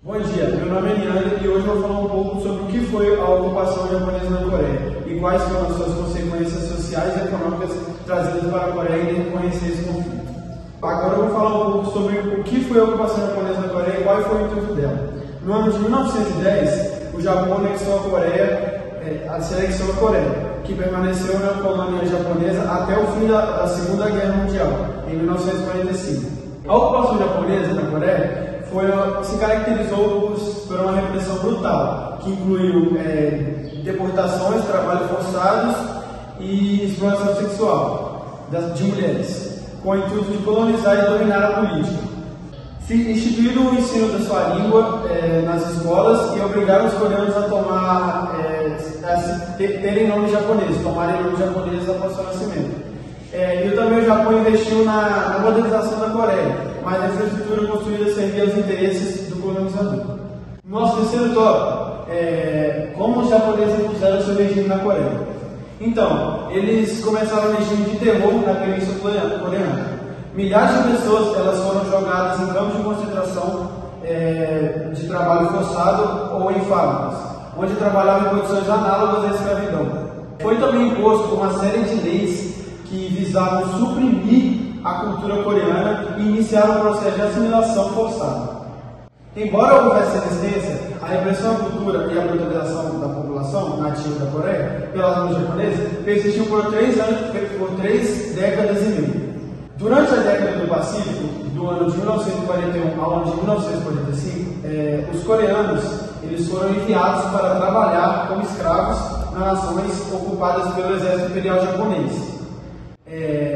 Bom dia, meu nome é Leandro e hoje eu vou falar um pouco sobre o que foi a ocupação japonesa na Coreia e quais foram as suas consequências sociais e econômicas trazidas para a Coreia em decorrência desse conflito. Agora eu vou falar um pouco sobre o que foi a ocupação japonesa na Coreia e qual foi o intuito dela. No ano de 1910, o Japão anexou a Coreia, que permaneceu na colônia japonesa até o fim da Segunda Guerra Mundial, em 1945. A ocupação japonesa na Coreia se caracterizou por uma repressão brutal, que incluiu deportações, trabalho forçados e exploração sexual de mulheres, com o intuito de colonizar e dominar a política. Instituído o ensino da sua língua nas escolas e obrigaram os coreanos a terem nome japonês, tomarem nome japonês após seu nascimento. E também o Japão investiu na modernização da Coreia, mas a infraestrutura construída servia aos interesses do colonizador. Nosso terceiro tópico é como os japoneses impuseram seu regime na Coreia. Então, eles começaram um regime de terror na Península Coreana. Milhares de pessoas foram jogadas em campos de concentração de trabalho forçado ou em fábricas, onde trabalhavam em condições análogas à escravidão. Foi também imposto uma série de leis que visavam suprimir a cultura coreana e iniciar um processo de assimilação forçada. Embora houvesse resistência, a repressão à cultura e a brutalização da população nativa da Coreia pelas mãos japonesas persistiu por 3 décadas e meia. Durante a década do Pacífico, do ano de 1941 ao ano de 1945, os coreanos foram enviados para trabalhar como escravos nas nações ocupadas pelo exército imperial japonês.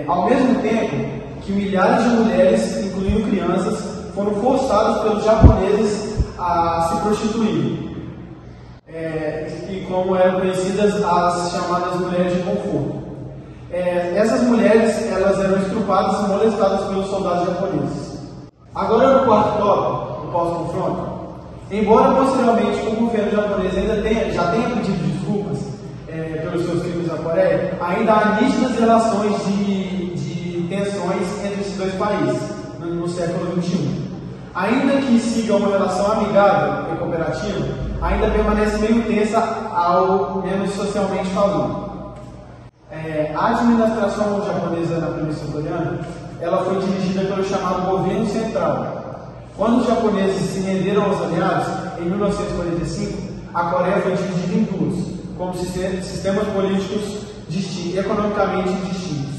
Ao mesmo tempo que milhares de mulheres, incluindo crianças, foram forçadas pelos japoneses a se prostituir, e como eram conhecidas as chamadas mulheres de conforto. Essas mulheres eram estrupadas e molestadas pelos soldados japoneses. Agora no quarto tópico, o pós-confronto, embora posteriormente o governo japonês já tenha pedido desculpas pelos seus crimes na Coreia, ainda há nítidas relações de tensões entre esses dois países no século XXI. Ainda que siga uma relação amigável e cooperativa, ainda permanece meio tensa, ao menos socialmente falando. A administração japonesa na Península Coreana foi dirigida pelo chamado governo central. Quando os japoneses se renderam aos aliados, em 1945, a Coreia foi dividida em duas, como sistemas políticos economicamente distintos.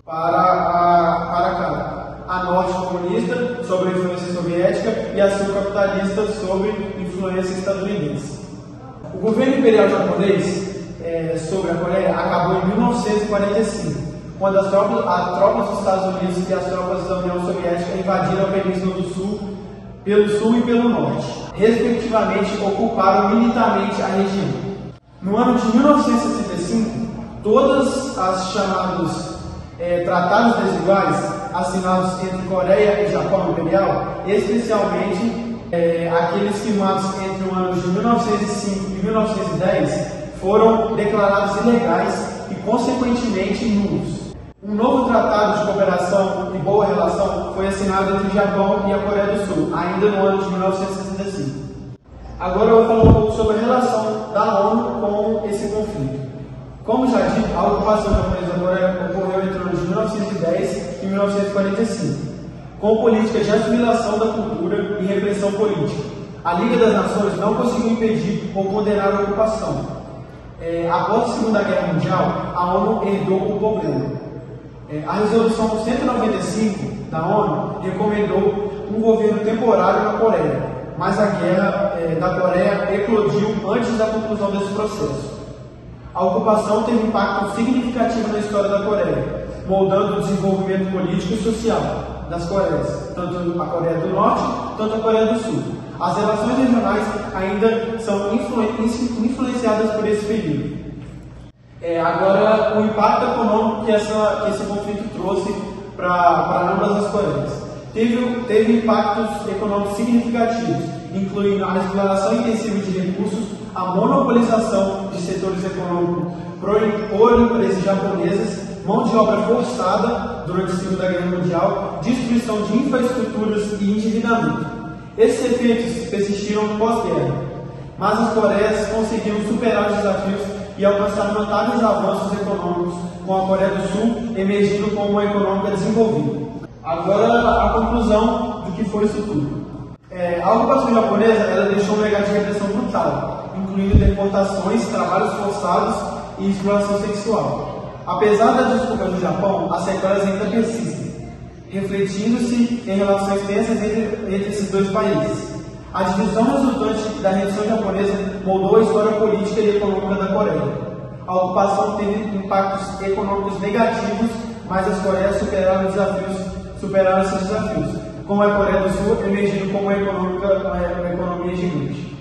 Para cada. A norte comunista, sob a influência soviética, e a sul capitalista, sob influência estadunidense. O governo imperial japonês sobre a Coreia acabou em 1945, quando as tropas dos Estados Unidos e as tropas da União Soviética invadiram a Península do Sul, pelo sul e pelo norte, respectivamente ocuparam militarmente a região. No ano de 1965, todos os chamados tratados desiguais assinados entre Coreia e Japão Imperial, especialmente aqueles firmados entre os anos de 1905 e 1910, foram declarados ilegais e, consequentemente, nulos. Um novo tratado de cooperação e boa relação foi assinado entre o Japão e a Coreia do Sul, ainda no ano de 1965. Agora eu vou falar um pouco sobre a relação da ONU com esse conflito. Como já dito, a ocupação japonesa da Coreia ocorreu entre os anos de 1910 e 1945, com políticas de assimilação da cultura e repressão política. A Liga das Nações não conseguiu impedir ou condenar a ocupação. Após a Segunda Guerra Mundial, a ONU herdou o problema. A Resolução 195 da ONU recomendou um governo temporário na Coreia, mas a guerra da Coreia eclodiu antes da conclusão desse processo. A ocupação teve impacto significativo na história da Coreia, moldando o desenvolvimento político e social das Coreias, tanto a Coreia do Norte quanto a Coreia do Sul. As relações regionais ainda são influenciadas por esse período. Agora, o impacto econômico que esse conflito trouxe para ambas as Coreias. Teve impactos econômicos significativos, incluindo a exploração intensiva de recursos, a monopolização de setores econômicos por empresas japonesas, mão de obra forçada durante a Segunda Guerra Mundial, destruição de infraestruturas e endividamento. Esses efeitos persistiram pós-guerra, mas as Coreias conseguiram superar os desafios e alcançar notáveis avanços econômicos, com a Coreia do Sul emergindo como uma econômica desenvolvida. Agora, a conclusão do que foi isso tudo. A ocupação japonesa ela deixou um legado de repressão brutal, incluindo deportações, trabalhos forçados e exploração sexual. Apesar das desculpas do Japão, as sequelas ainda persistem, refletindo-se em relações tensas entre esses dois países. A divisão resultante da rendição japonesa moldou a história política e econômica da Coreia. A ocupação teve impactos econômicos negativos, mas as Coreias superaram esses desafios, com a Coreia do Sul emergindo como uma economia gigante.